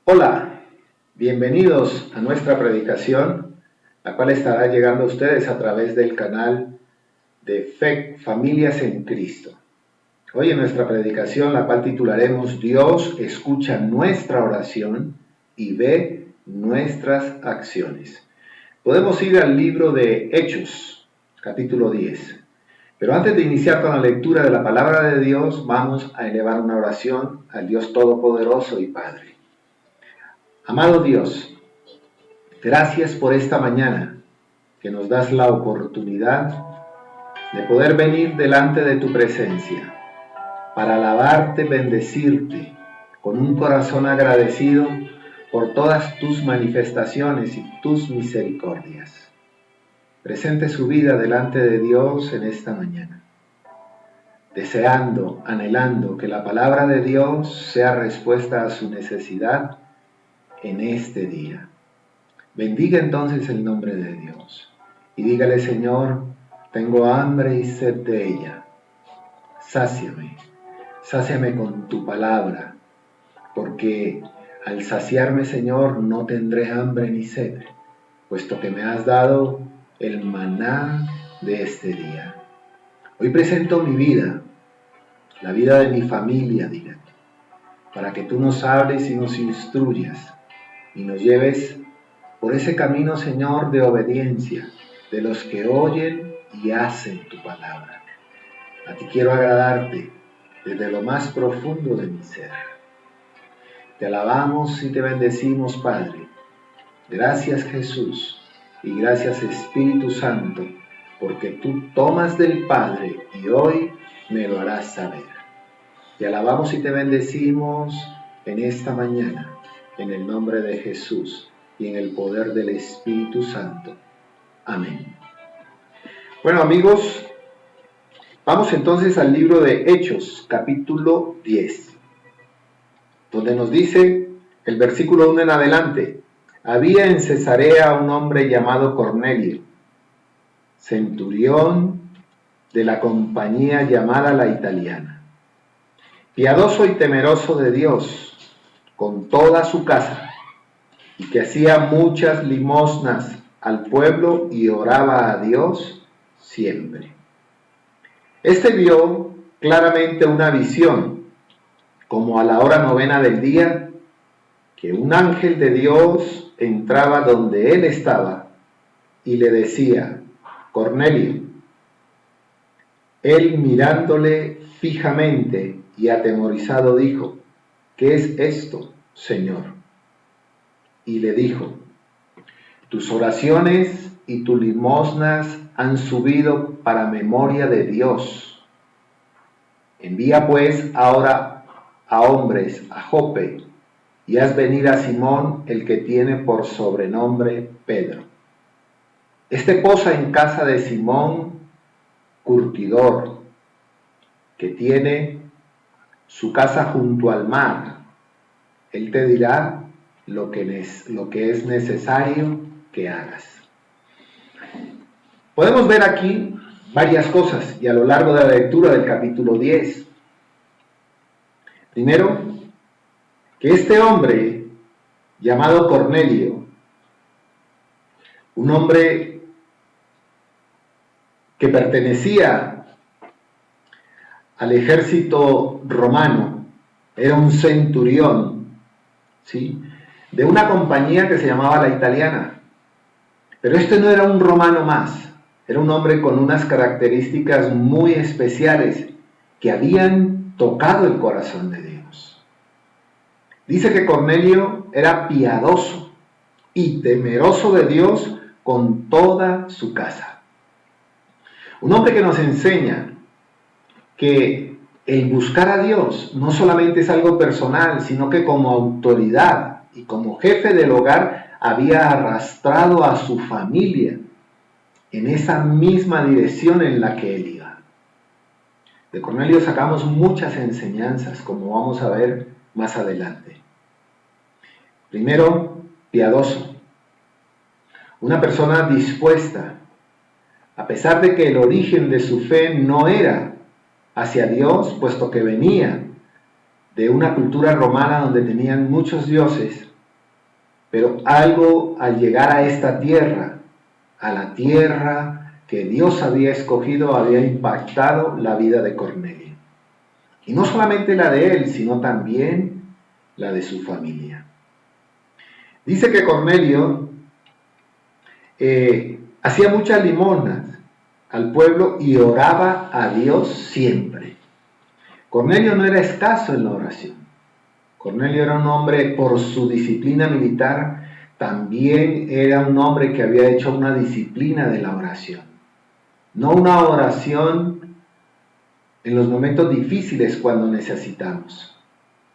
Hola, bienvenidos a nuestra predicación, la cual estará llegando a ustedes a través del canal de Fe, Familias en Cristo. Hoy en nuestra predicación, la cual titularemos Dios escucha nuestra oración y ve nuestras acciones. Podemos ir al libro de Hechos, capítulo 10. Pero antes de iniciar con la lectura de la palabra de Dios, vamos a elevar una oración al Dios Todopoderoso y Padre. Amado Dios, gracias por esta mañana que nos das la oportunidad de poder venir delante de tu presencia para alabarte, bendecirte con un corazón agradecido por todas tus manifestaciones y tus misericordias. Presente su vida delante de Dios en esta mañana, deseando, anhelando que la palabra de Dios sea respuesta a su necesidad en este día. Bendiga entonces el nombre de Dios y dígale: Señor, tengo hambre y sed de ella. Sáciame con tu palabra, porque al saciarme, Señor, no tendré hambre ni sed, puesto que me has dado el maná de este día. Hoy presento mi vida, la vida de mi familia, dígale, para que tú nos hables y nos instruyas y nos lleves por ese camino, Señor, de obediencia, de los que oyen y hacen tu palabra. A ti quiero agradarte desde lo más profundo de mi ser. Te alabamos y te bendecimos, Padre. Gracias, Jesús, y gracias, Espíritu Santo, porque tú tomas del Padre y hoy me lo harás saber. Te alabamos y te bendecimos en esta mañana, en el nombre de Jesús y en el poder del Espíritu Santo. Amén. Bueno, amigos, vamos entonces al libro de Hechos, capítulo 10, donde nos dice el versículo 1 en adelante: había en Cesarea un hombre llamado Cornelio, centurión de la compañía llamada la Italiana, piadoso y temeroso de Dios con toda su casa, y que hacía muchas limosnas al pueblo y oraba a Dios siempre. Este vio claramente una visión, como a la hora 9 del día, que un ángel de Dios entraba donde él estaba y le decía: Cornelio. Él, mirándole fijamente y atemorizado, dijo: ¿qué es esto, Señor? Y le dijo: tus oraciones y tus limosnas han subido para memoria de Dios. Envía pues ahora a hombres a Jope y haz venir a Simón, el que tiene por sobrenombre Pedro. Este posa en casa de Simón, curtidor, que tiene su casa junto al mar. Él te dirá lo que es necesario que hagas. Podemos ver aquí varias cosas y a lo largo de la lectura del capítulo 10. Primero, que este hombre llamado Cornelio, un hombre que pertenecía al ejército romano, era un centurión, ¿sí?, de una compañía que se llamaba la Italiana. Pero este no era un romano más, era un hombre con unas características muy especiales que habían tocado el corazón de Dios. Dice que Cornelio era piadoso y temeroso de Dios con toda su casa. Un hombre que nos enseña que el buscar a Dios no solamente es algo personal, sino que como autoridad y como jefe del hogar había arrastrado a su familia en esa misma dirección en la que él iba. De Cornelio sacamos muchas enseñanzas, como vamos a ver más adelante. Primero, piadoso. Una persona dispuesta, a pesar de que el origen de su fe no era hacia Dios, puesto que venía de una cultura romana donde tenían muchos dioses, Pero algo al llegar a esta tierra, a la tierra que Dios había escogido, había impactado la vida de Cornelio. Y no solamente la de él, sino también la de su familia. Dice que Cornelio hacía muchas limosnas al pueblo y oraba a Dios siempre. Cornelio no era escaso en la oración. Cornelio era un hombre, por su disciplina militar, también era un hombre que había hecho una disciplina de la oración. No una oración en los momentos difíciles cuando necesitamos.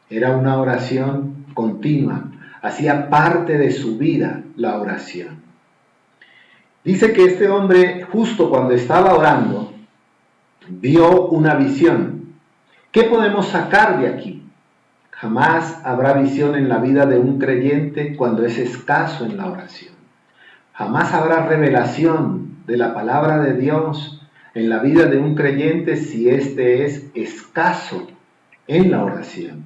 Era una oración continua. Hacía parte de su vida la oración. Dice que este hombre, justo cuando estaba orando, vio una visión. ¿Qué podemos sacar de aquí? Jamás habrá visión en la vida de un creyente cuando es escaso en la oración. Jamás habrá revelación de la palabra de Dios en la vida de un creyente si éste es escaso en la oración.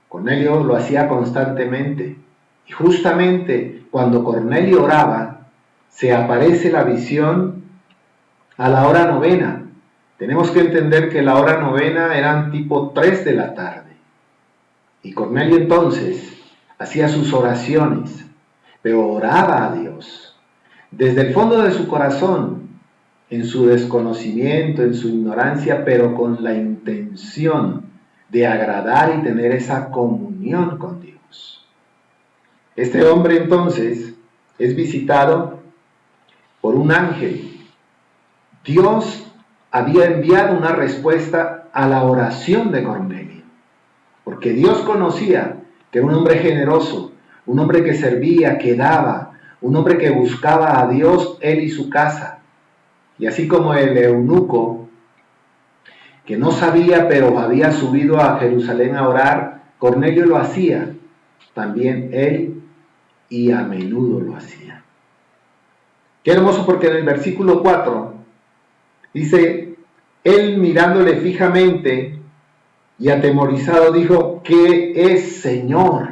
Cornelio lo hacía constantemente. Y justamente cuando Cornelio oraba, se aparece la visión a la hora novena. Tenemos que entender que la hora novena eran tipo 3 de la tarde. Y Cornelio entonces hacía sus oraciones, pero oraba a Dios. Desde el fondo de su corazón, en su desconocimiento, en su ignorancia, pero con la intención de agradar y tener esa comunión con Dios. Este hombre entonces es visitado por un ángel. Dios había enviado una respuesta a la oración de Cornelio, porque Dios conocía que era un hombre generoso, un hombre que servía, que daba, un hombre que buscaba a Dios, él y su casa. Y así como el eunuco, que no sabía, pero había subido a Jerusalén a orar, Cornelio lo hacía, también él, y a menudo lo hacía. Qué hermoso, porque en el versículo 4 dice, él mirándole fijamente y atemorizado dijo, ¿qué es, Señor?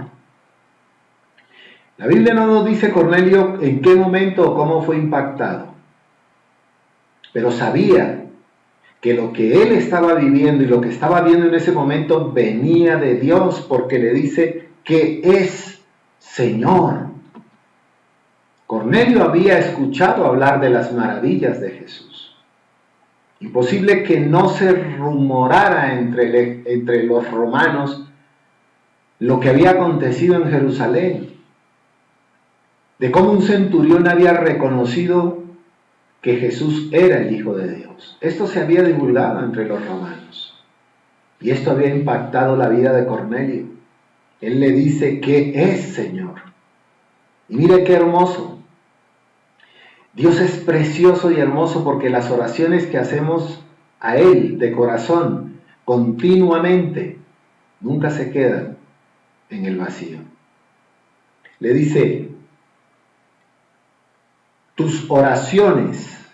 La Biblia no nos dice Cornelio en qué momento o cómo fue impactado, pero sabía que lo que él estaba viviendo y lo que estaba viendo en ese momento venía de Dios, porque le dice, ¿qué es, Señor? Cornelio había escuchado hablar de las maravillas de Jesús. Imposible que no se rumorara entre los romanos lo que había acontecido en Jerusalén, de cómo un centurión había reconocido que Jesús era el Hijo de Dios. Esto se había divulgado entre los romanos y esto había impactado la vida de Cornelio. Él le dice, ¿qué es, Señor? Y mire qué hermoso. Dios es precioso y hermoso, porque las oraciones que hacemos a Él de corazón, continuamente, nunca se quedan en el vacío. Le dice, tus oraciones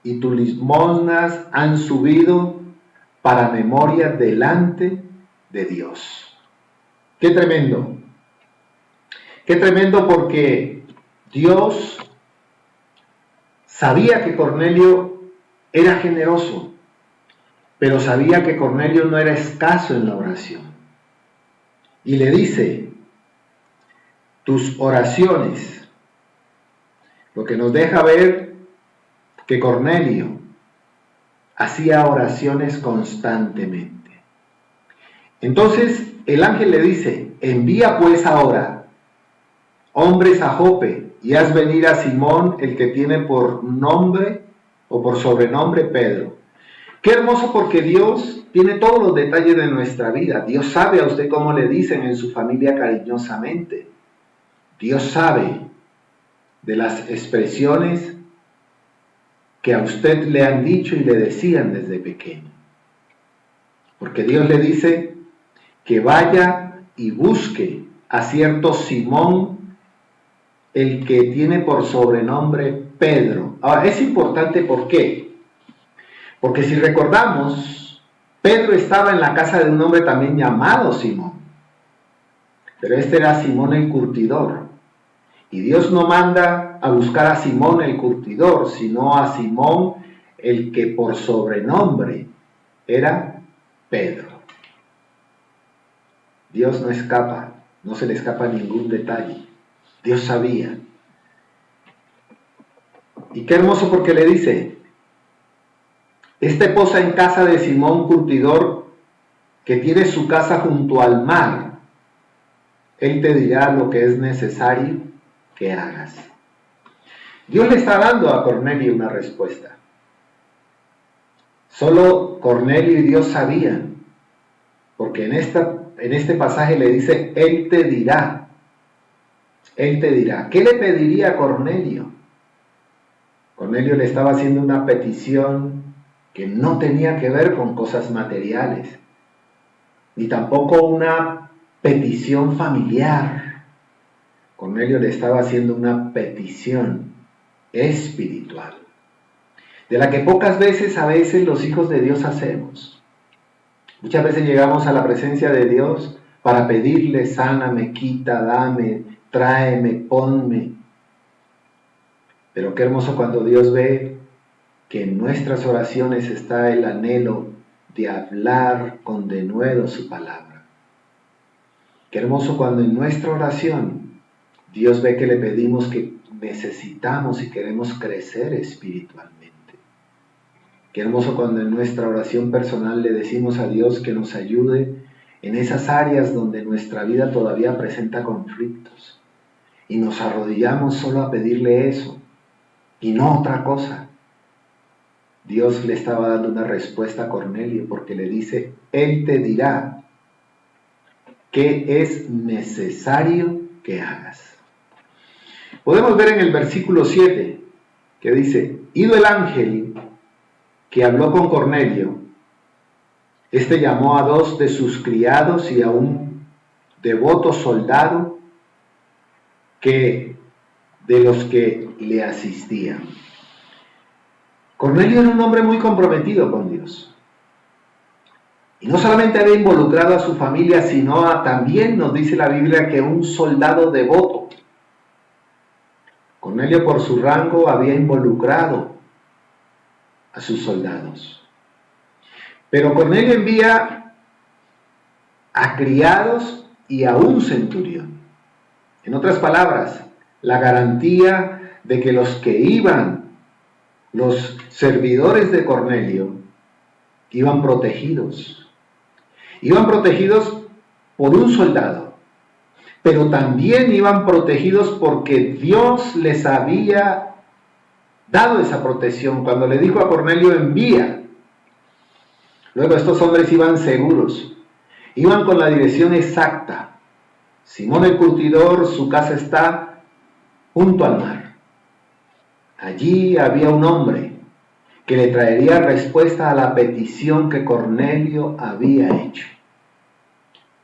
y tus limosnas han subido para memoria delante de Dios. ¡Qué tremendo! ¡Qué tremendo! Porque Dios sabía que Cornelio era generoso, pero sabía que Cornelio no era escaso en la oración. Y le dice, tus oraciones, lo que nos deja ver que Cornelio hacía oraciones constantemente. Entonces el ángel le dice, envía pues ahora hombres a Jope, y haz venir a Simón, el que tiene por nombre o por sobrenombre Pedro. Qué hermoso, porque Dios tiene todos los detalles de nuestra vida. Dios sabe a usted cómo le dicen en su familia cariñosamente. Dios sabe de las expresiones que a usted le han dicho y le decían desde pequeño. Porque Dios le dice que vaya y busque a cierto Simón, el que tiene por sobrenombre Pedro. Ahora, es importante, ¿por qué? Porque si recordamos, Pedro estaba en la casa de un hombre también llamado Simón. Pero este era Simón el curtidor. Y Dios no manda a buscar a Simón el curtidor, sino a Simón el que por sobrenombre era Pedro. Dios no escapa, no se le escapa ningún detalle. Dios sabía. Y qué hermoso porque le dice, este posa en casa de Simón curtidor, que tiene su casa junto al mar. Él te dirá lo que es necesario que hagas. Dios le está dando a Cornelio una respuesta. Solo Cornelio y Dios sabían, porque en este pasaje le dice, Él te dirá. Él te dirá. ¿Qué le pediría a Cornelio? Cornelio le estaba haciendo una petición que no tenía que ver con cosas materiales, ni tampoco una petición familiar. Cornelio le estaba haciendo una petición espiritual, de la que pocas veces a veces los hijos de Dios hacemos. Muchas veces llegamos a la presencia de Dios para pedirle, sáname, quita, dame, tráeme, ponme. Pero qué hermoso cuando Dios ve que en nuestras oraciones está el anhelo de hablar con denuedo su palabra. Qué hermoso cuando en nuestra oración Dios ve que le pedimos que necesitamos y queremos crecer espiritualmente. Qué hermoso cuando en nuestra oración personal le decimos a Dios que nos ayude en esas áreas donde nuestra vida todavía presenta conflictos. Y nos arrodillamos solo a pedirle eso y no otra cosa. Dios le estaba dando una respuesta a Cornelio porque le dice, Él te dirá qué es necesario que hagas. Podemos ver en el versículo 7 que dice, ido el ángel que habló con Cornelio, este llamó a 2 de sus criados y a un devoto soldado de los que le asistían. Cornelio era un hombre muy comprometido con Dios. Y no solamente había involucrado a su familia, sino también nos dice la Biblia que un soldado devoto. Cornelio por su rango había involucrado a sus soldados. Pero Cornelio envía a criados y a un centurión. En otras palabras, la garantía de que los que iban, los servidores de Cornelio, iban protegidos. Iban protegidos por un soldado, pero también iban protegidos porque Dios les había dado esa protección. Cuando le dijo a Cornelio, envía. Luego estos hombres iban seguros, iban con la dirección exacta. Simón el curtidor, su casa está junto al mar. Allí había un hombre que le traería respuesta a la petición que Cornelio había hecho.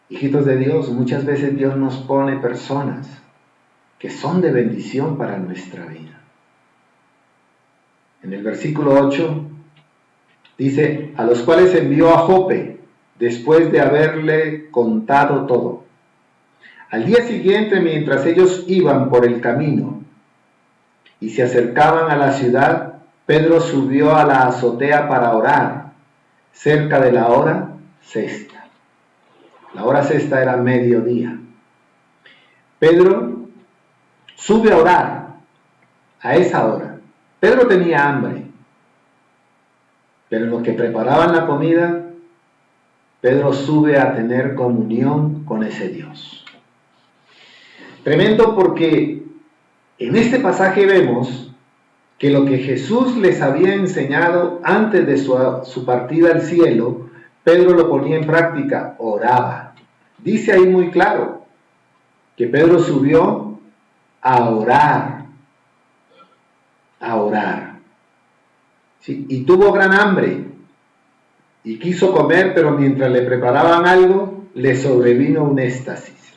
Hijitos de Dios, muchas veces Dios nos pone personas que son de bendición para nuestra vida. En el versículo 8 dice, a los cuales envió a Jope después de haberle contado todo. Al día siguiente, mientras ellos iban por el camino y se acercaban a la ciudad, Pedro subió a la azotea para orar, cerca de la hora sexta. La hora sexta era mediodía. Pedro sube a orar a esa hora. Pedro tenía hambre, pero en lo que preparaban la comida, Pedro sube a tener comunión con ese Dios. Tremendo porque en este pasaje vemos que lo que Jesús les había enseñado antes de su partida al cielo, Pedro lo ponía en práctica, oraba. Dice ahí muy claro que Pedro subió a orar. ¿Sí? Y tuvo gran hambre y quiso comer, pero mientras le preparaban algo, le sobrevino un éxtasis.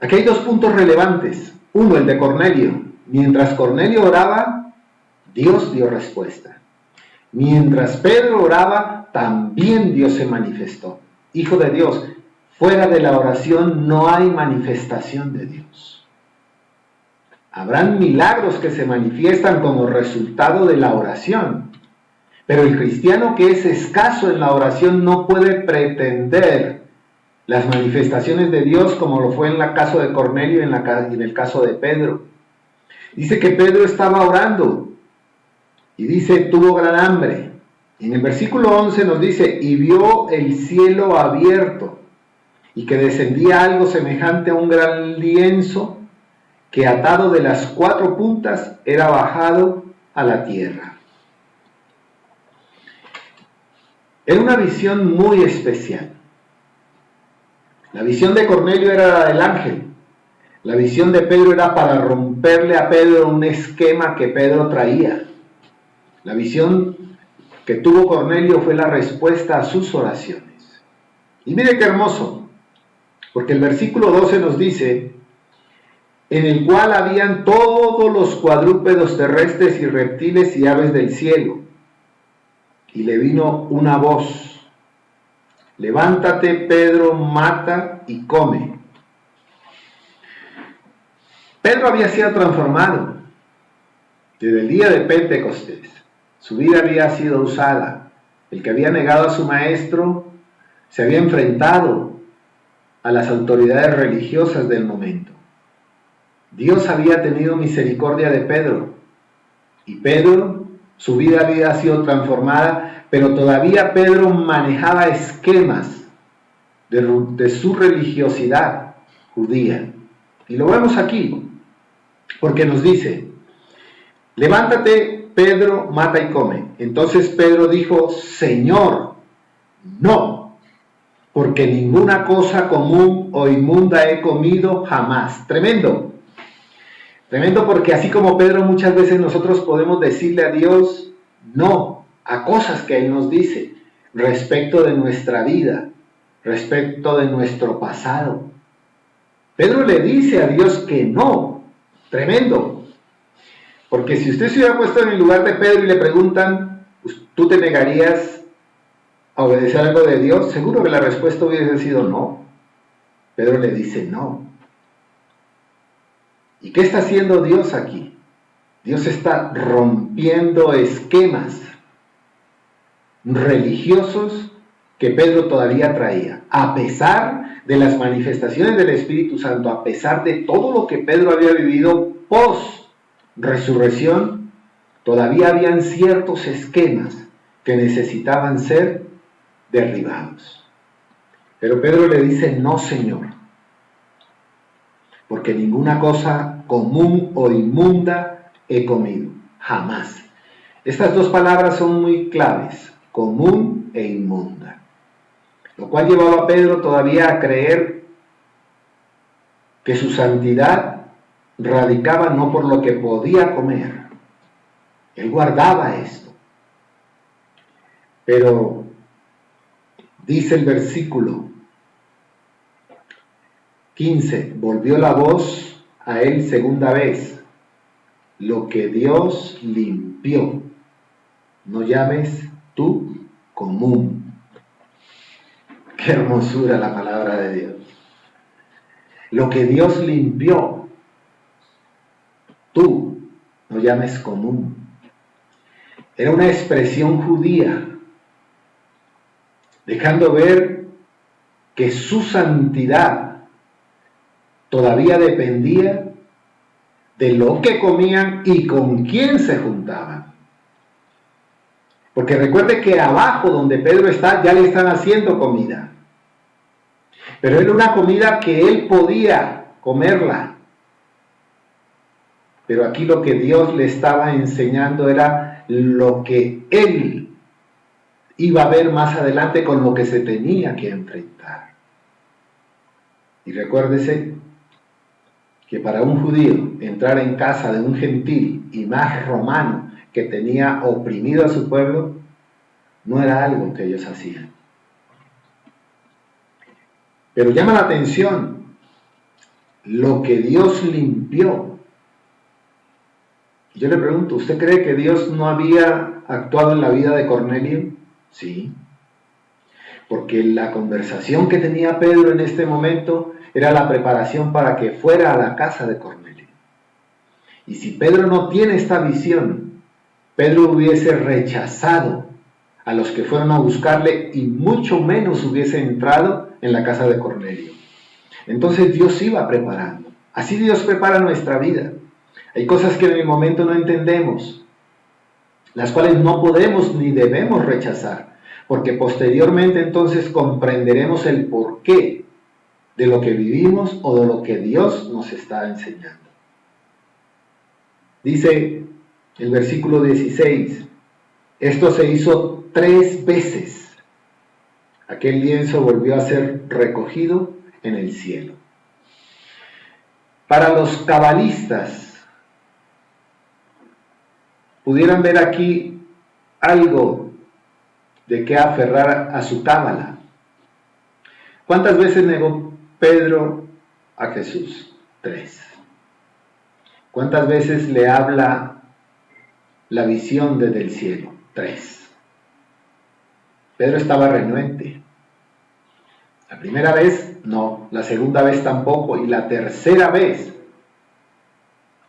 Aquí hay 2 puntos relevantes. Uno, el de Cornelio. Mientras Cornelio oraba, Dios dio respuesta. Mientras Pedro oraba, también Dios se manifestó. Hijo de Dios, fuera de la oración no hay manifestación de Dios. Habrán milagros que se manifiestan como resultado de la oración, pero el cristiano que es escaso en la oración no puede pretender las manifestaciones de Dios como lo fue en el caso de Cornelio y en el caso de Pedro. Dice que Pedro estaba orando y dice, tuvo gran hambre. Y en el versículo 11 nos dice, y vio el cielo abierto y que descendía algo semejante a un gran lienzo que atado de las 4 puntas era bajado a la tierra. Era una visión muy especial. La visión de Cornelio era la del ángel. La visión de Pedro era para romperle a Pedro un esquema que Pedro traía. La visión que tuvo Cornelio fue la respuesta a sus oraciones. Y mire qué hermoso, porque el versículo 12 nos dice, en el cual habían todos los cuadrúpedos terrestres y reptiles y aves del cielo. Y le vino una voz, levántate, Pedro, mata y come. Pedro había sido transformado desde el día de Pentecostés. Su vida había sido usada. El que había negado a su maestro se había enfrentado a las autoridades religiosas del momento. Dios había tenido misericordia de Pedro. Y Pedro, su vida había sido transformada, pero todavía Pedro manejaba esquemas de su religiosidad judía. Y lo vemos aquí, porque nos dice, levántate, Pedro, mata y come. Entonces Pedro dijo, Señor, no, porque ninguna cosa común o inmunda he comido jamás. Tremendo. Tremendo, porque así como Pedro, muchas veces nosotros podemos decirle a Dios no a cosas que Él nos dice respecto de nuestra vida, respecto de nuestro pasado. Pedro le dice a Dios que no. Tremendo. Porque si usted se hubiera puesto en el lugar de Pedro y le preguntan, ¿tú te negarías a obedecer algo de Dios? Seguro que la respuesta hubiese sido no. Pedro le dice no. ¿Y qué está haciendo Dios aquí? Dios está rompiendo esquemas religiosos que Pedro todavía traía. A pesar de las manifestaciones del Espíritu Santo, a pesar de todo lo que Pedro había vivido post-resurrección, todavía habían ciertos esquemas que necesitaban ser derribados. Pero Pedro le dice, no, Señor, porque ninguna cosa común o inmunda he comido, jamás. Estas dos palabras son muy claves, común e inmunda, lo cual llevaba a Pedro todavía a creer que su santidad radicaba no por lo que podía comer. Él guardaba esto. Pero dice el versículo 15, volvió la voz a él segunda vez, lo que Dios limpió, no llames tú común. Qué hermosura la palabra de Dios. Lo que Dios limpió, tú no llames común. Era una expresión judía, dejando ver que su santidad todavía dependía de lo que comían y con quién se juntaban. Porque recuerde que abajo donde Pedro está ya le están haciendo comida. Pero era una comida que él podía comerla. Pero aquí lo que Dios le estaba enseñando era lo que él iba a ver más adelante, con lo que se tenía que enfrentar. Y recuérdese que para un judío entrar en casa de un gentil y más romano que tenía oprimido a su pueblo no era algo que ellos hacían. Pero llama la atención lo que Dios limpió. Yo le pregunto, ¿usted cree que Dios no había actuado en la vida de Cornelio? Sí. porque la conversación que tenía Pedro en este momento era la preparación para que fuera a la casa de Cornelio. Y si Pedro no tiene esta visión, Pedro hubiese rechazado a los que fueron a buscarle y mucho menos hubiese entrado en la casa de Cornelio. Entonces Dios iba preparando. Así Dios prepara nuestra vida. Hay cosas que en el momento no entendemos, las cuales no podemos ni debemos rechazar, porque posteriormente entonces comprenderemos el porqué de lo que vivimos o de lo que Dios nos está enseñando. Dice el versículo 16, esto se hizo 3 veces. Aquel lienzo volvió a ser recogido en el cielo. Para los cabalistas, pudieran ver aquí algo de qué aferrar a su cábala. ¿Cuántas veces negó Pedro a Jesús? 3. ¿Cuántas veces le habla la visión desde el cielo? 3. Pedro estaba renuente. La primera vez no, la segunda vez tampoco, y la tercera vez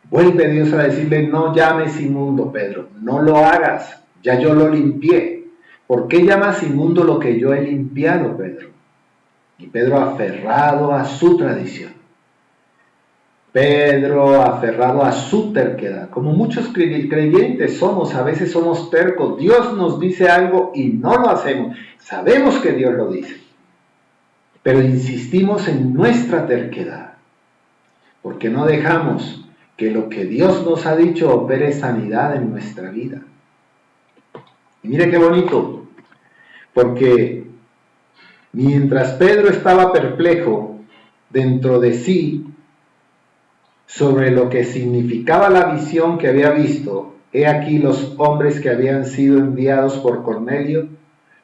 vuelve Dios a decirle, no llames inmundo, Pedro, no lo hagas, ya yo lo limpié. ¿Por qué llamas inmundo lo que yo he limpiado, Pedro? Y Pedro aferrado a su tradición. Pedro aferrado a su terquedad. Como muchos creyentes somos, a veces somos tercos. Dios nos dice algo y no lo hacemos. Sabemos que Dios lo dice, pero insistimos en nuestra terquedad, porque no dejamos que lo que Dios nos ha dicho opere sanidad en nuestra vida. Y mire qué bonito, porque mientras Pedro estaba perplejo dentro de sí sobre lo que significaba la visión que había visto, he aquí los hombres que habían sido enviados por Cornelio,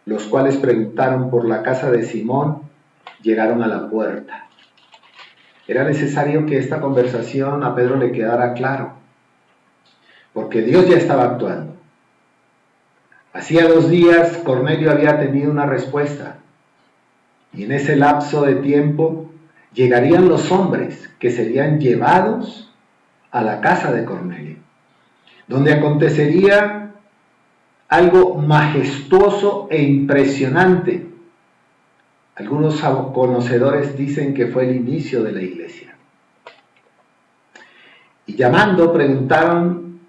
los cuales preguntaron por la casa de Simón, llegaron a la puerta. Era necesario que esta conversación a Pedro le quedara claro, porque Dios ya estaba actuando. Hacía 2 días Cornelio había tenido una respuesta, y en ese lapso de tiempo llegarían los hombres que serían llevados a la casa de Cornelio, donde acontecería algo majestuoso e impresionante. Algunos conocedores dicen que fue el inicio de la iglesia. Y llamando preguntaron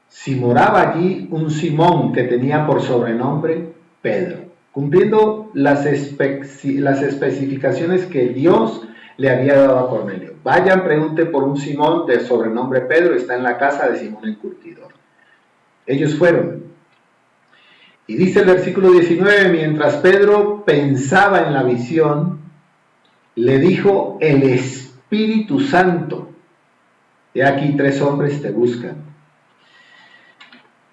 si moraba allí un Simón que tenía por sobrenombre Pedro, cumpliendo las especificaciones que Dios le había dado a Cornelio. Vayan, pregunten por un Simón de sobrenombre Pedro, está en la casa de Simón el curtidor. Ellos fueron. Y dice el versículo 19, mientras Pedro pensaba en la visión, le dijo el Espíritu Santo, he aquí 3 hombres te buscan.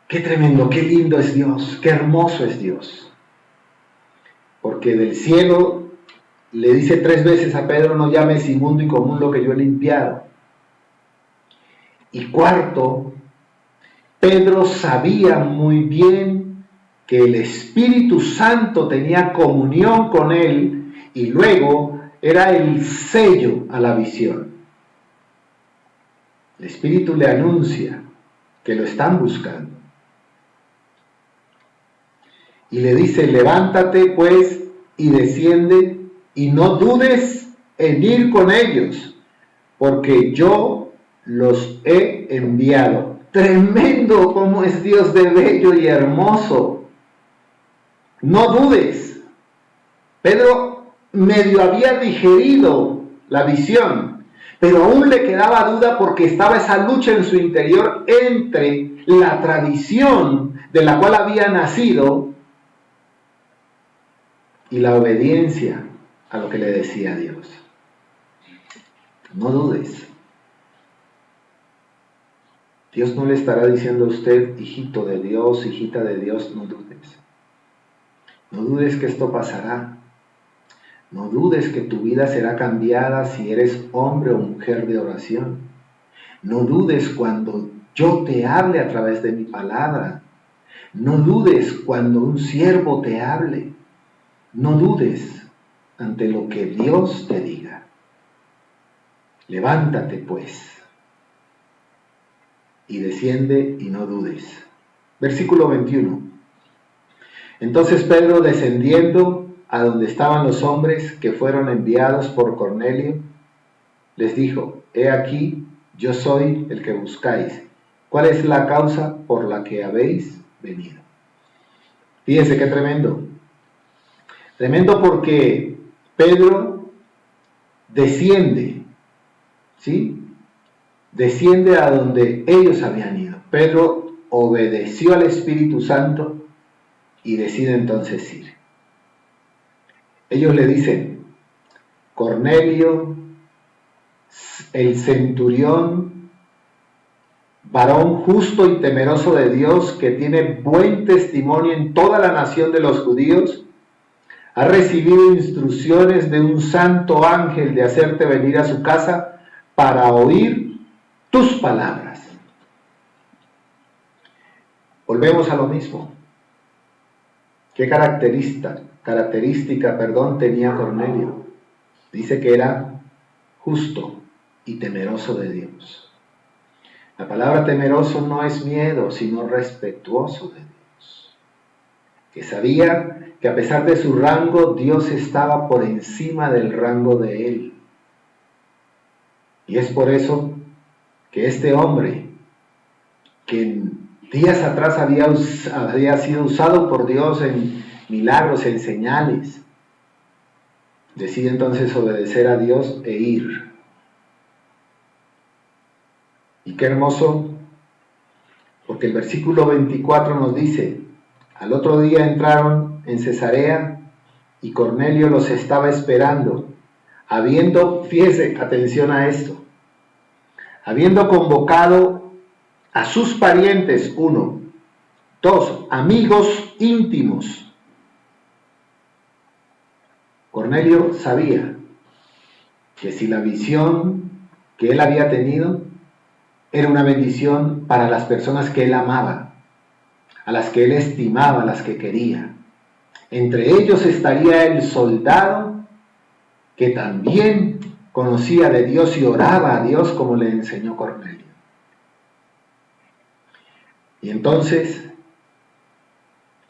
Qué tremendo, qué lindo es Dios, qué hermoso es Dios. Porque del cielo le dice 3 veces a Pedro, no llames inmundo y común lo que yo he limpiado. Y cuarto, Pedro sabía muy bien que el Espíritu Santo tenía comunión con él y luego era el sello a la visión. El Espíritu le anuncia que lo están buscando. Y le dice, levántate pues y desciende y no dudes en ir con ellos, porque yo los he enviado. Tremendo como es Dios de bello y hermoso. No dudes. Pedro medio había digerido la visión, pero aún le quedaba duda porque estaba esa lucha en su interior entre la tradición de la cual había nacido y la obediencia a lo que le decía Dios. No dudes. Dios no le estará diciendo a usted, hijito de Dios, hijita de Dios, no dudes. No dudes que esto pasará. No dudes que tu vida será cambiada si eres hombre o mujer de oración. No dudes cuando yo te hable a través de mi palabra. No dudes cuando un siervo te hable. no dudes ante lo que Dios te diga. Levántate pues y desciende y no dudes. Versículo 21. Entonces Pedro, descendiendo a donde estaban los hombres que fueron enviados por Cornelio, les dijo: he aquí, yo soy el que buscáis. ¿Cuál es la causa por la que habéis venido? Fíjense qué tremendo. Tremendo porque Pedro desciende, ¿sí? Desciende a donde ellos habían ido. Pedro obedeció al Espíritu Santo y decide entonces ir. Ellos le dicen: Cornelio, el centurión, varón justo y temeroso de Dios, que tiene buen testimonio en toda la nación de los judíos, ha recibido instrucciones de un santo ángel de hacerte venir a su casa para oír tus palabras. Volvemos a lo mismo. ¿Qué característica tenía Cornelio? Dice que era justo y temeroso de Dios. La palabra temeroso no es miedo, sino respetuoso de Dios. Que sabía que a pesar de su rango, Dios estaba por encima del rango de él. Y es por eso que este hombre, que días atrás había sido usado por Dios en milagros, en señales, decide entonces obedecer a Dios e ir. Y qué hermoso, porque el versículo 24 nos dice: al otro día entraron en Cesarea y Cornelio los estaba esperando, fíjese, atención a esto, habiendo convocado a sus parientes, 1, 2, amigos íntimos. Cornelio sabía que si la visión que él había tenido era una bendición para las personas que él amaba, a las que él estimaba, a las que quería. Entre ellos estaría el soldado que también conocía de Dios y oraba a Dios como le enseñó Cornelio. Y entonces,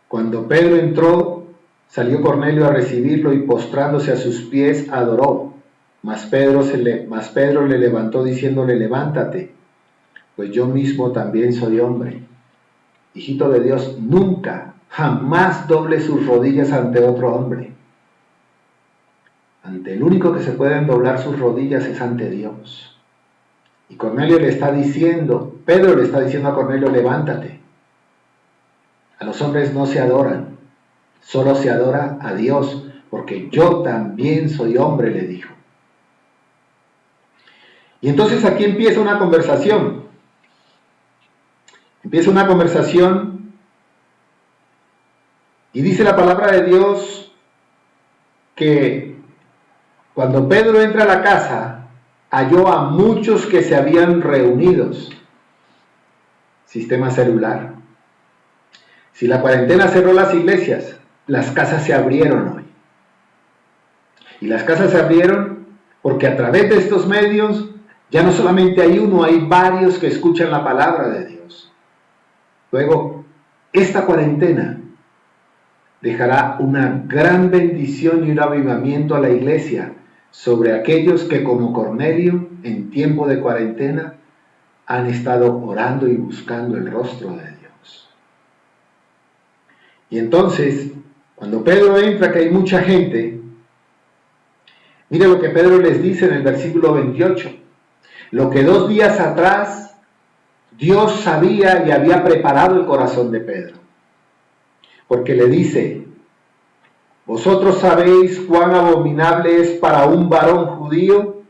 cuando Pedro entró, salió Cornelio a recibirlo y postrándose a sus pies adoró. Mas Pedro le levantó diciéndole: levántate, pues yo mismo también soy hombre. Hijito de Dios, nunca, jamás doble sus rodillas ante otro hombre. Ante el único que se pueden doblar sus rodillas es ante Dios. Y Cornelio le está diciendo, Pedro le está diciendo a Cornelio: levántate. A los hombres no se adoran, solo se adora a Dios, porque yo también soy hombre, le dijo. Y entonces aquí empieza una conversación. Empieza una conversación y dice la palabra de Dios que cuando Pedro entra a la casa, halló a muchos que se habían reunidos. Sistema celular. Si la cuarentena cerró las iglesias, las casas se abrieron hoy. Y las casas se abrieron porque a través de estos medios ya no solamente hay uno, hay varios que escuchan la palabra de Dios. Luego, esta cuarentena dejará una gran bendición y un avivamiento a la iglesia sobre aquellos que, como Cornelio, en tiempo de cuarentena, han estado orando y buscando el rostro de Dios. Y entonces, cuando Pedro entra, que hay mucha gente, mire lo que Pedro les dice en el versículo 28. Lo que 2 días atrás Dios sabía y había preparado el corazón de Pedro. Porque le dice: vosotros sabéis cuán abominable es para un varón judío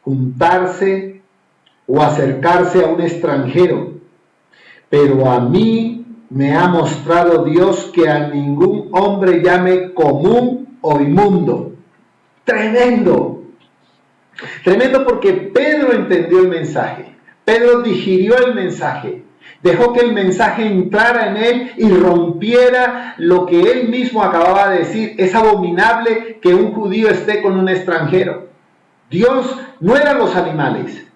juntarse o acercarse a un extranjero, pero a mí me ha mostrado Dios que a ningún hombre llame común o inmundo. Tremendo. Tremendo porque Pedro entendió el mensaje. Pedro digirió el mensaje. Dejó que el mensaje entrara en él y rompiera lo que él mismo acababa de decir. Es abominable que un judío esté con un extranjero. Dios no eran los animales.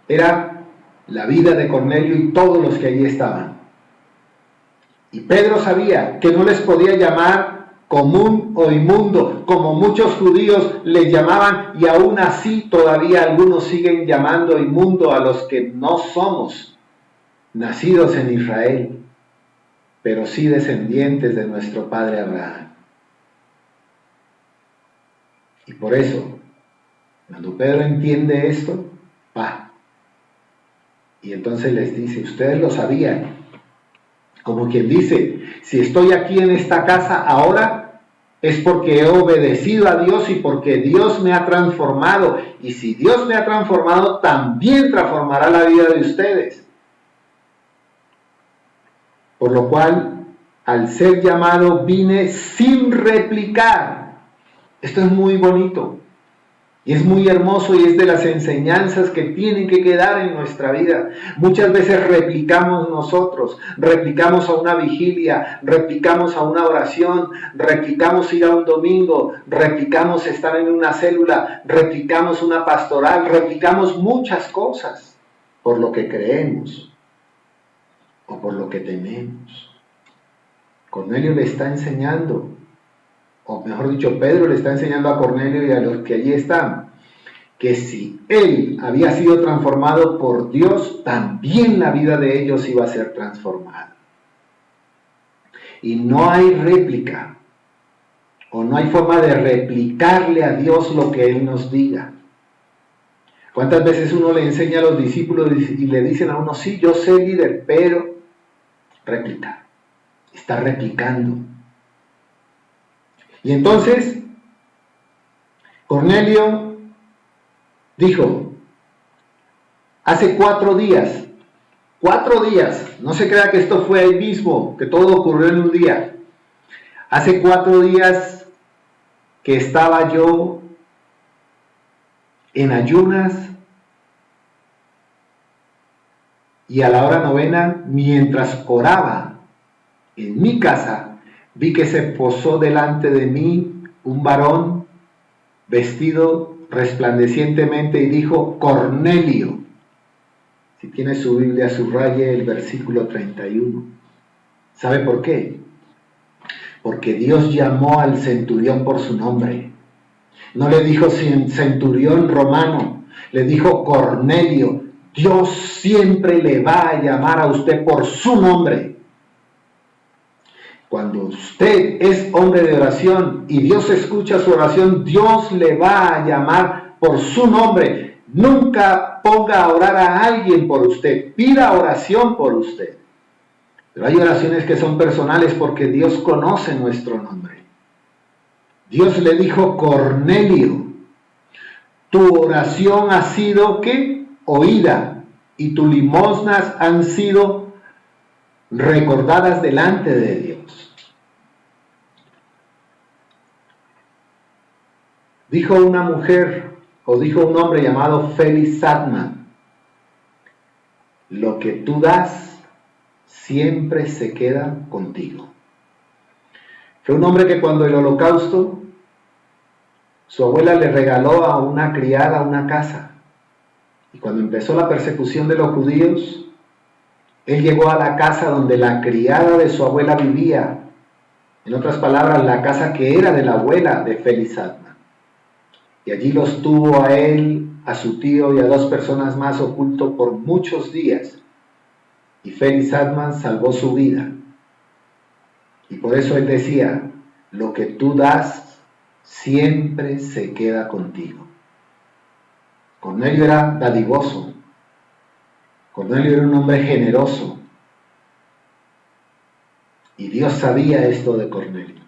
Era la vida de Cornelio y todos los que allí estaban. Y Pedro sabía que no les podía llamar común o inmundo, como muchos judíos les llamaban, y aún así todavía algunos siguen llamando inmundo a los que no somos nacidos en Israel, pero sí descendientes de nuestro padre Abraham. Y por eso, cuando Pedro entiende esto, va. Y entonces les dice, ustedes lo sabían. Como quien dice, si estoy aquí en esta casa ahora, es porque he obedecido a Dios y porque Dios me ha transformado. Y si Dios me ha transformado, también transformará la vida de ustedes. Por lo cual, al ser llamado, vine sin replicar. Esto es muy bonito. Y es muy hermoso y es de las enseñanzas que tienen que quedar en nuestra vida. Muchas veces replicamos nosotros, replicamos a una vigilia, replicamos a una oración, replicamos ir a un domingo, replicamos estar en una célula, replicamos una pastoral, replicamos muchas cosas por lo que creemos o por lo que tememos. Cornelio le está enseñando, o mejor dicho, Pedro le está enseñando a Cornelio y a los que allí están, que si él había sido transformado por Dios, también la vida de ellos iba a ser transformada. Y no hay réplica, o no hay forma de replicarle a Dios lo que Él nos diga. ¿Cuántas veces uno le enseña a los discípulos y le dicen a uno, sí, yo sé líder, pero réplica, está replicando? Y entonces, Cornelio dijo, hace 4 días, no se crea que esto fue ahí mismo, que todo ocurrió en un día. Hace 4 días que estaba yo en ayunas y a la hora 9, mientras oraba en mi casa, vi que se posó delante de mí un varón vestido resplandecientemente y dijo, Cornelio. Si tiene su Biblia, subraye el versículo 31. ¿Sabe por qué? Porque Dios llamó al centurión por su nombre. No le dijo centurión romano, le dijo Cornelio. Dios siempre le va a llamar a usted por su nombre. Cuando usted es hombre de oración y Dios escucha su oración, Dios le va a llamar por su nombre. Nunca ponga a orar a alguien por usted, pida oración por usted. Pero hay oraciones que son personales porque Dios conoce nuestro nombre. Dios le dijo, Cornelio, tu oración ha sido, ¿qué? Oída, y tus limosnas han sido recordadas delante de Dios. Dijo una mujer, o dijo un hombre llamado Félix Sadman, lo que tú das siempre se queda contigo. Fue un hombre que cuando el holocausto, su abuela le regaló a una criada una casa. Y cuando empezó la persecución de los judíos, él llegó a la casa donde la criada de su abuela vivía. En otras palabras, la casa que era de la abuela de Félix Sadman. Y allí los tuvo a él, a su tío y a 2 personas más oculto por muchos días. Y Félix Sadman salvó su vida. Y por eso él decía, lo que tú das siempre se queda contigo. Cornelio era dadivoso. Cornelio era un hombre generoso. Y Dios sabía esto de Cornelio.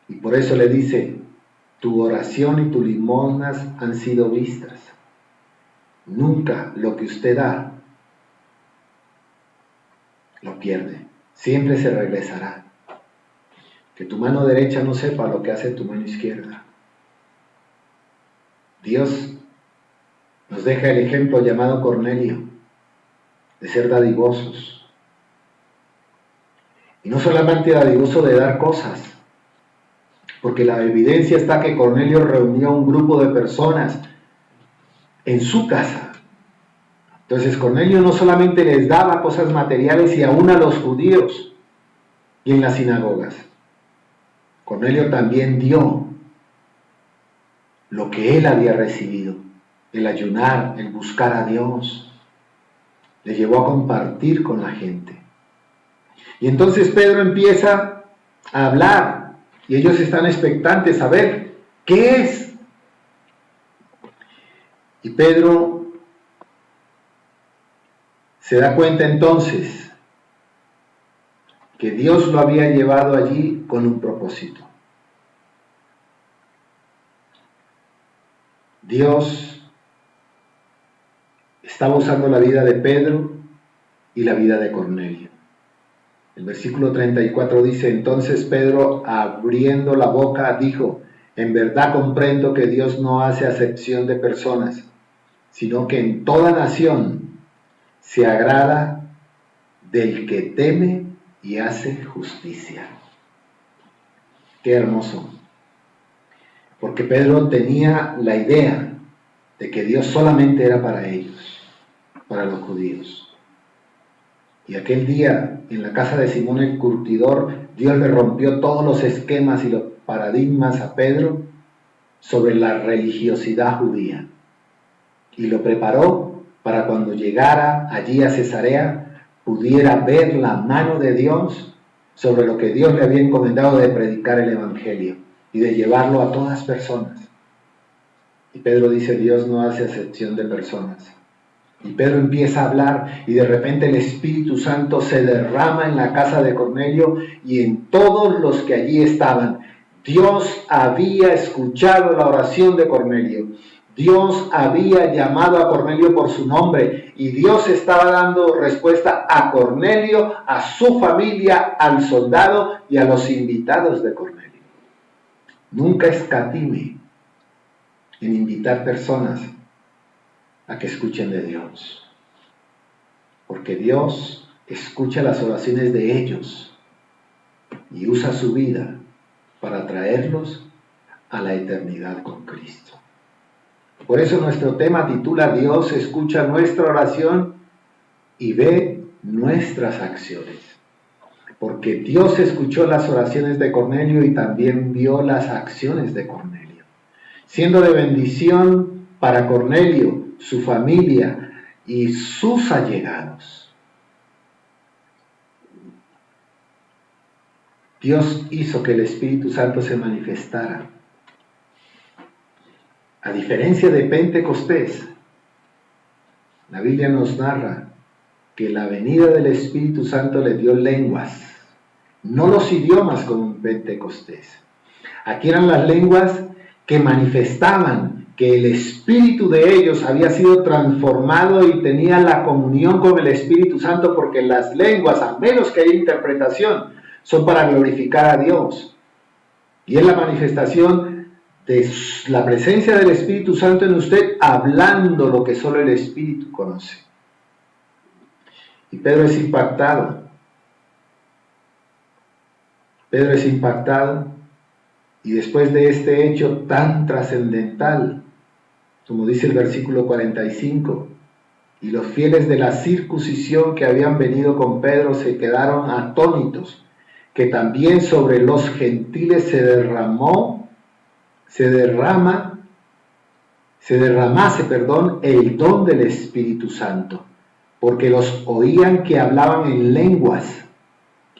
Y por eso le dice, tu oración y tus limosnas han sido vistas. Nunca lo que usted da lo pierde. Siempre se regresará. Que tu mano derecha no sepa lo que hace tu mano izquierda. Dios nos deja el ejemplo llamado Cornelio, de ser dadivosos. Y no solamente dadivoso de dar cosas, porque la evidencia está que Cornelio reunió a un grupo de personas en su casa. Entonces Cornelio no solamente les daba cosas materiales y aún a los judíos y en las sinagogas. Cornelio también dio lo que él había recibido, el ayunar, el buscar a Dios. Le llevó a compartir con la gente. Y entonces Pedro empieza a hablar y ellos están expectantes a ver qué es. Y Pedro se da cuenta entonces que Dios lo había llevado allí con un propósito. Dios estaba usando la vida de Pedro y la vida de Cornelio. El versículo 34 dice: entonces Pedro, abriendo la boca, dijo: en verdad comprendo que Dios no hace acepción de personas, sino que en toda nación se agrada del que teme y hace justicia. Qué hermoso. Porque Pedro tenía la idea de que Dios solamente era para ellos, para los judíos. Y aquel día, en la casa de Simón el curtidor, Dios le rompió todos los esquemas y los paradigmas a Pedro sobre la religiosidad judía. Y lo preparó para cuando llegara allí a Cesarea, pudiera ver la mano de Dios sobre lo que Dios le había encomendado de predicar el Evangelio y de llevarlo a todas personas. Y Pedro dice: Dios no hace acepción de personas. Y Pedro empieza a hablar y de repente el Espíritu Santo se derrama en la casa de Cornelio y en todos los que allí estaban. Dios había escuchado la oración de Cornelio. Dios había llamado a Cornelio por su nombre y Dios estaba dando respuesta a Cornelio, a su familia, al soldado y a los invitados de Cornelio. Nunca escatime en invitar personas a que escuchen de Dios, porque Dios escucha las oraciones de ellos y usa su vida para traerlos a la eternidad con Cristo. Por eso nuestro tema titula: Dios escucha nuestra oración y ve nuestras acciones, porque Dios escuchó las oraciones de Cornelio y también vio las acciones de Cornelio, siendo de bendición para Cornelio, su familia y sus allegados. Dios hizo que el Espíritu Santo se manifestara. A diferencia de Pentecostés, la Biblia nos narra que la venida del Espíritu Santo le dio lenguas, no los idiomas como en Pentecostés. Aquí eran las lenguas que manifestaban que el espíritu de ellos había sido transformado y tenía la comunión con el Espíritu Santo, porque las lenguas, a menos que haya interpretación, son para glorificar a Dios. Y es la manifestación de la presencia del Espíritu Santo en usted, hablando lo que solo el Espíritu conoce. Y Pedro es impactado. Pedro es impactado. Y después de este hecho tan trascendental, como dice el versículo 45, y los fieles de la circuncisión que habían venido con Pedro se quedaron atónitos, que también sobre los gentiles se derramase el don del Espíritu Santo, porque los oían que hablaban en lenguas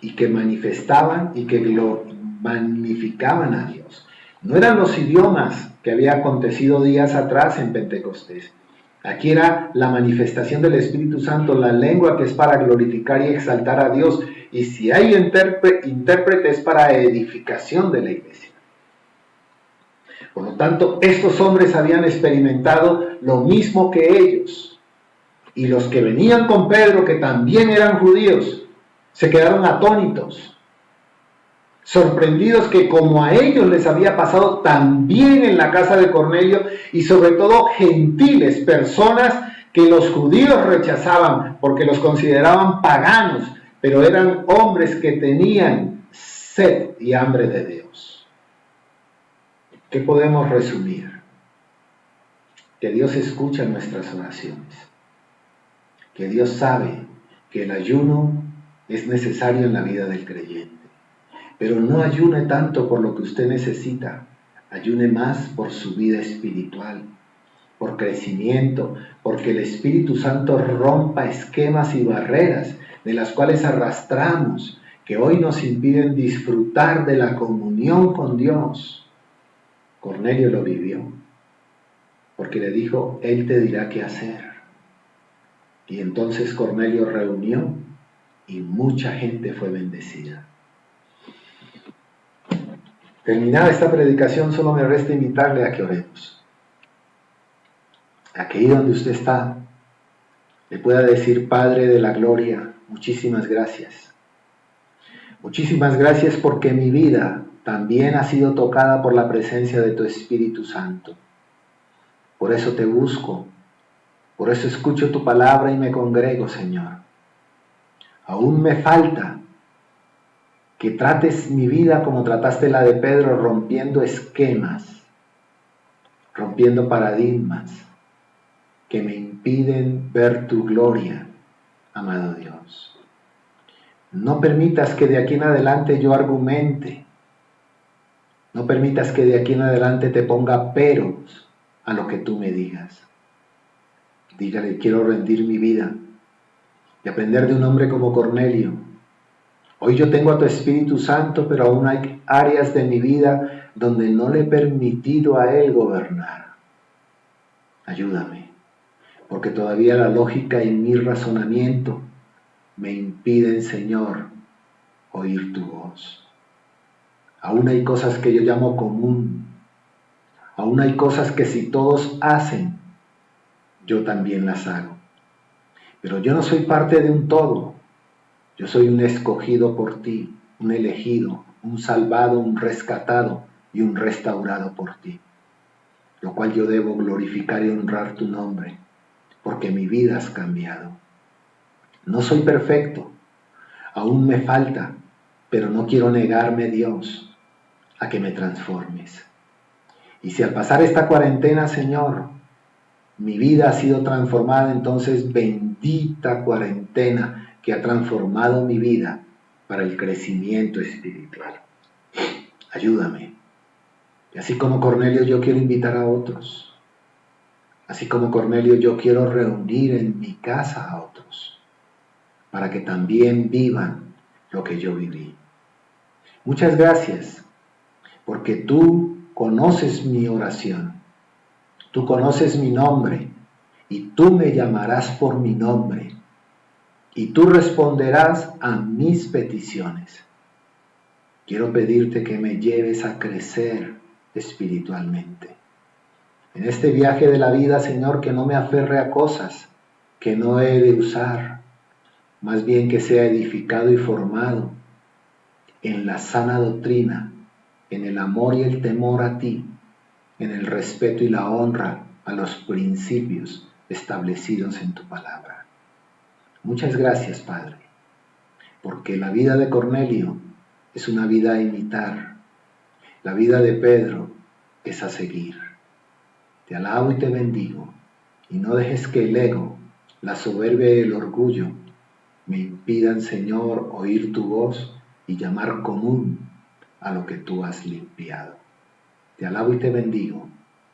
y que manifestaban y que lo magnificaban a Dios. No eran los idiomas que había acontecido días atrás en Pentecostés. Aquí era la manifestación del Espíritu Santo, la lengua que es para glorificar y exaltar a Dios. Y si hay intérprete es para edificación de la iglesia. Por lo tanto, estos hombres habían experimentado lo mismo que ellos. Y los que venían con Pedro, que también eran judíos, se quedaron atónitos. sorprendidos que como a ellos les había pasado también en la casa de Cornelio, y sobre todo gentiles, personas que los judíos rechazaban porque los consideraban paganos, pero eran hombres que tenían sed y hambre de Dios. ¿Qué podemos resumir? Que Dios escucha nuestras oraciones, que Dios sabe que el ayuno es necesario en la vida del creyente. Pero no ayune tanto por lo que usted necesita, ayune más por su vida espiritual, por crecimiento, porque el Espíritu Santo rompa esquemas y barreras de las cuales arrastramos, que hoy nos impiden disfrutar de la comunión con Dios. Cornelio lo vivió, porque le dijo, Él te dirá qué hacer. Y entonces Cornelio reunió y mucha gente fue bendecida. Terminada esta predicación, solo me resta invitarle a que oremos. A que ahí donde usted está, le pueda decir, Padre de la Gloria, muchísimas gracias. Muchísimas gracias porque mi vida también ha sido tocada por la presencia de tu Espíritu Santo. Por eso te busco, por eso escucho tu palabra y me congrego, Señor. Aún me falta que trates mi vida como trataste la de Pedro, rompiendo esquemas, rompiendo paradigmas que me impiden ver tu gloria, amado Dios. No permitas que de aquí en adelante yo argumente, no permitas que de aquí en adelante te ponga peros a lo que tú me digas. Dígale, quiero rendir mi vida y aprender de un hombre como Cornelio. Hoy yo tengo a tu Espíritu Santo, pero aún hay áreas de mi vida donde no le he permitido a Él gobernar. Ayúdame, porque todavía la lógica y mi razonamiento me impiden, Señor, oír tu voz. Aún hay cosas que yo llamo común. Aún hay cosas que si todos hacen, yo también las hago. Pero yo no soy parte de un todo. Yo soy un escogido por ti, un elegido, un salvado, un rescatado y un restaurado por ti. Lo cual yo debo glorificar y honrar tu nombre, porque mi vida has cambiado. No soy perfecto, aún me falta, pero no quiero negarme, Dios, a que me transformes. Y si al pasar esta cuarentena, Señor, mi vida ha sido transformada, entonces bendita cuarentena que ha transformado mi vida para el crecimiento espiritual. Ayúdame. Y así como Cornelio, yo quiero invitar a otros. Así como Cornelio, yo quiero reunir en mi casa a otros, para que también vivan lo que yo viví. Muchas gracias, porque tú conoces mi oración, tú conoces mi nombre, y tú me llamarás por mi nombre, y tú responderás a mis peticiones. Quiero pedirte que me lleves a crecer espiritualmente. En este viaje de la vida, Señor, que no me aferre a cosas que no he de usar, más bien que sea edificado y formado en la sana doctrina, en el amor y el temor a ti, en el respeto y la honra a los principios establecidos en tu palabra. Muchas gracias, Padre, porque la vida de Cornelio es una vida a imitar, la vida de Pedro es a seguir. Te alabo y te bendigo, y no dejes que el ego, la soberbia y el orgullo me impidan, Señor, oír tu voz y llamar común a lo que tú has limpiado. Te alabo y te bendigo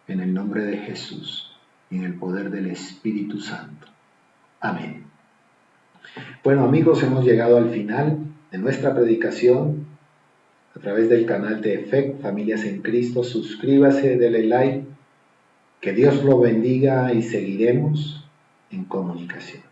en el nombre de Jesús y en el poder del Espíritu Santo. Amén. Bueno, amigos, hemos llegado al final de nuestra predicación a través del canal de FEC, Familias en Cristo. Suscríbase, dele like, que Dios lo bendiga y seguiremos en comunicación.